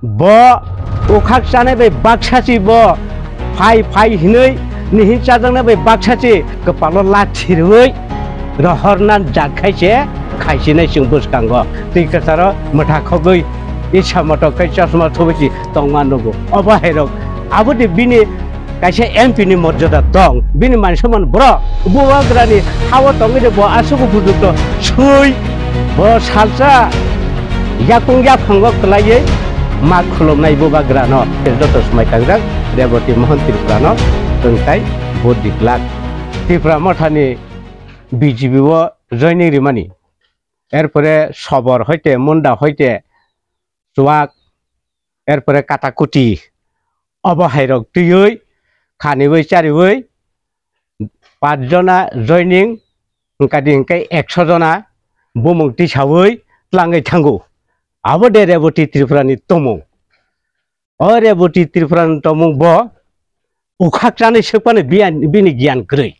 bo ukhak chane be baksachi bo phai phai hinoi nihin chajang na be baksachi kepalo lathiroi rohornan jakhaise khaisine sing buskango tui kasaro motha khogoi isa moto kai chasma thobeci tongman nogo obaherok abodi bini kaisa MP ni morjada tong bini mansaman bro buwagrani hawa tongide bo asugo budukto sui bo salsa yakung ya phangok klaye ma khulomnai buwagrano joto smai tangjak reboti mohan tripurano tongtai bodiklak tripura mothani BJP o joining rimani এরপরে সবর হইতে মুন্ডা হইতে চুয়াক এরপরে কাটাকুটি অবহাইরক তুই খানিবই চারিবই 5 জনা joining কাদি হিংকাই 100 জনা বুমুংটি সাবই লাঙ্গাই থাঙ্গু আবদে রেবতি ত্রিপুরানি তমুং অ রেবতি ত্রিপুরানি তমুং ব উখাক জানি সেপানে বিনি জ্ঞান গ্রৈ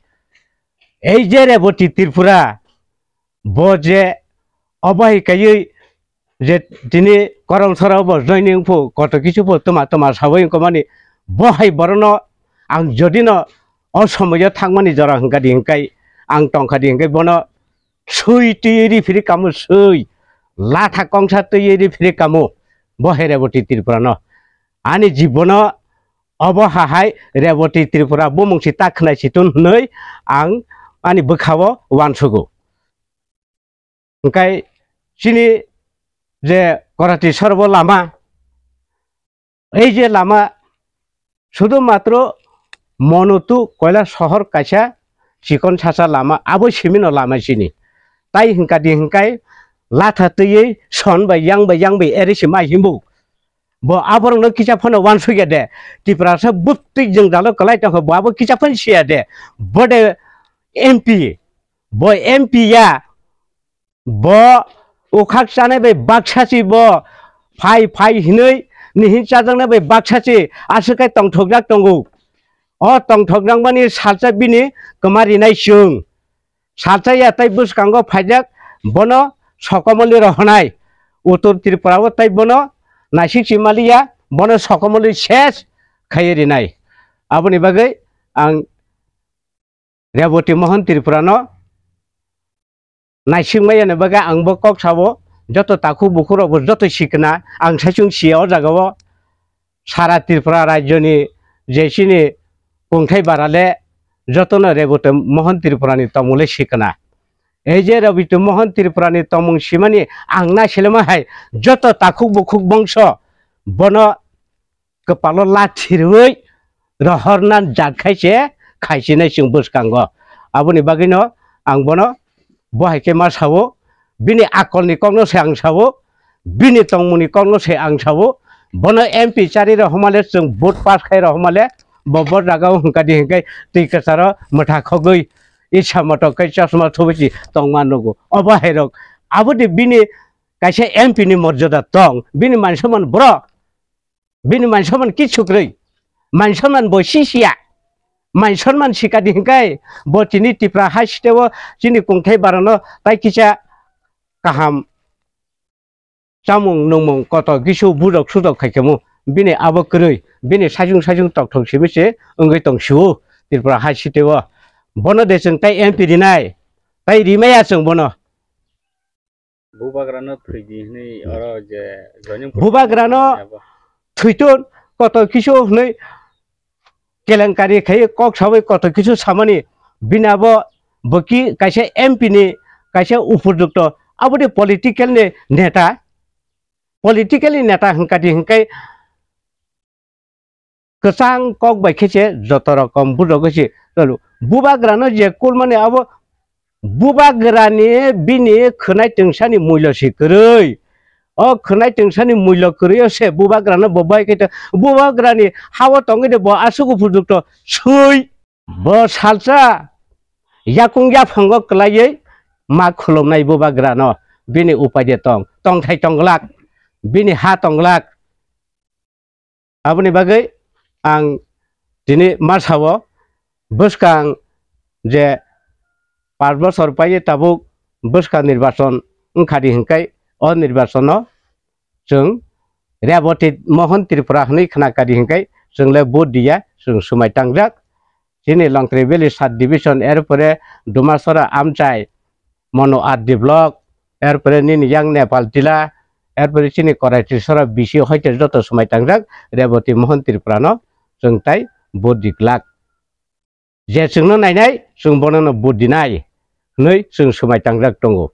এই যে রেবতি ত্রিপুরা ব যে অবহিকাयै যে দিনে করম সরাব জয়নিং ফু কত কিছু তোমা সাবই মানে বহাই বরণ আং যদি ন অসময় থাকমানি জরা হংকাদি হংকাই আং টংকাদি হংকাই বন সুই তৈরি ফিরে কামু সুই লাঠা কংসা তৈরি ফিরে কামু বহে রেবতি ত্রিপুরা ন আনি জীবন অবহাহাই রেবতি ত্রিপুরা বমংসি তাখনাই সিতুন হই আং আনি বখাবো ওয়ানসুগো হংকাই চিনি যে করাতি সর্ব লামা এই যে লামা শুধুমাত্র মনতু কয়লা শহর কাইসা চিকন সাসা লামা আবো সিমিন লামা চিনি তাই হিংকাদি হিংকাই লাথা তৈयै সন বাই ইয়াংবাই এরিসি মাই হিমবু ব আবরংনো কিচাফানো ওয়ান সুইয়া দে ত্রিপুরাসা বুত্তি जों জালো কলাই তখ বাবো কিচাফান সিয়া দে বডে MP ব MP या ব उखाक जाने बे बाक्साची ब फाइ हिनै निहिन चाजंना बे बाक्साची आसुकाय तंथगजाक तंगौ अ तंथगजांबानि सालसा बिनि कमारिनाय जों सालसाया ताइ बुसकांगो फाइजाक बनो सकमलि रहनाय उत्तर त्रिपुराव ताइ बनो नासिक सिमालिया बनो सकमलि सेस खायरिनाय आबनि बागै आं रेवती मोहन त्रिपुरानो नाइसिंमायानो बागा आंबो कक साबो जत ताखु बुखुरावबो जत सिकना आं साइसुं सियाव जागाव सारा त्रिपुरा राज्यनि जेसिनि खुंथाय बाराले जतनो रेवती मोहन त्रिपुरानि तमुले सिकना এই যে রেবতি মোহন ত্রিপুরানি তমুং সিমানি आंना सेलेमाहाय जत ताखु बुखु बंश बन कपाल लाथिरवै रहरनान जाखायसे खायसिनाय सिं बुसकांग आबनि बागैनो आं बनो बहायके मा सावो बिनि आकलनि कगनसे आं सावो बिनि तंमुनि कगनसे आं सावो बनो MP चारि रहमाले जों भोट पास खाय रहमाले बबो जागाव हंकादि हंकाय तैकासार मथा खगै इसा मतो कै चसमा थबेची तंमान नगो अबहायरक आबदि बिनि कायसे MP नि मर्यादा तंग बिनि मानसमान ब्र बिनि मानसमान किछुक्रै मानसमान बसिसिया मानसमान सिकादि हंकाय बतिनि टिप्रा हासितेव चिनि खुंथाय बारानो ताइ किसा काहाम चामुं नंमुं कत किसु बुदक सुदक खायखेमु बिनि आबोक्रै बिनि साजुं तकथं सिबिसे ओंगै तंसु त्रिपुरा हासितेव बनो देसों ताइ MP दिनाय ताइ रिमाया जों बनो बुबाग्रानो थैदिनै अर जे जयनिं बुबाग्रानो थैतोन कत किसु हनै केलेंकारि खाय कक साबै कत किसु सामानि बिनाबो बकि कायसे MP नि कायसे उपयुक्त आबदि पलिटिकल नेता हंकादि हंकाय कसां कक बायखेसे जत रकम बुदगैसे बुबाग्रानो जे कुल माने अब बुबाग्रानि बिनि खोनाय टेंसानि मूल्य सिकरै अ खोनाय टेंसानि मूल्य करैसे बुबाग्रानो बबायकेते बुबाग्रानि हावा तंगैदे ब आसुगु उपयुक्त सै ब सालसा याकुं या फंगक क्लायै मा खुलमनाय बुबाग्रानो बिनि उपायदे तंथाय तंगलाक बिनि हा तंगलाक आबनि बागै आं दिनै मा सावो बुसकां जे 5 বছর पाइए ताबुक बुसका निर्वाचन ओंखादि हंकाय अ निर्वाचन जों रेबती मोहन त्रिपुरा हनै खनाकारि हिंकै जोंले बुट दिया जों सुमाय टांग्राक जिनि लंथ्रि बेलि सात डिविजन एरपरे दुमासरा आमचाय मनो आदि ब्लक एरपरे निनि yang नेपाल जिला एरपरे चिनि कराची सरा बिसि हयते जत सुमाय टांग्राक रेबती मोहन त्रिपुरा न जों ताय बुट दिग्लाक जे जोंनो नायनाय जों बननो बुट दिनाय नै जों सुमाय टांग्राक दङ।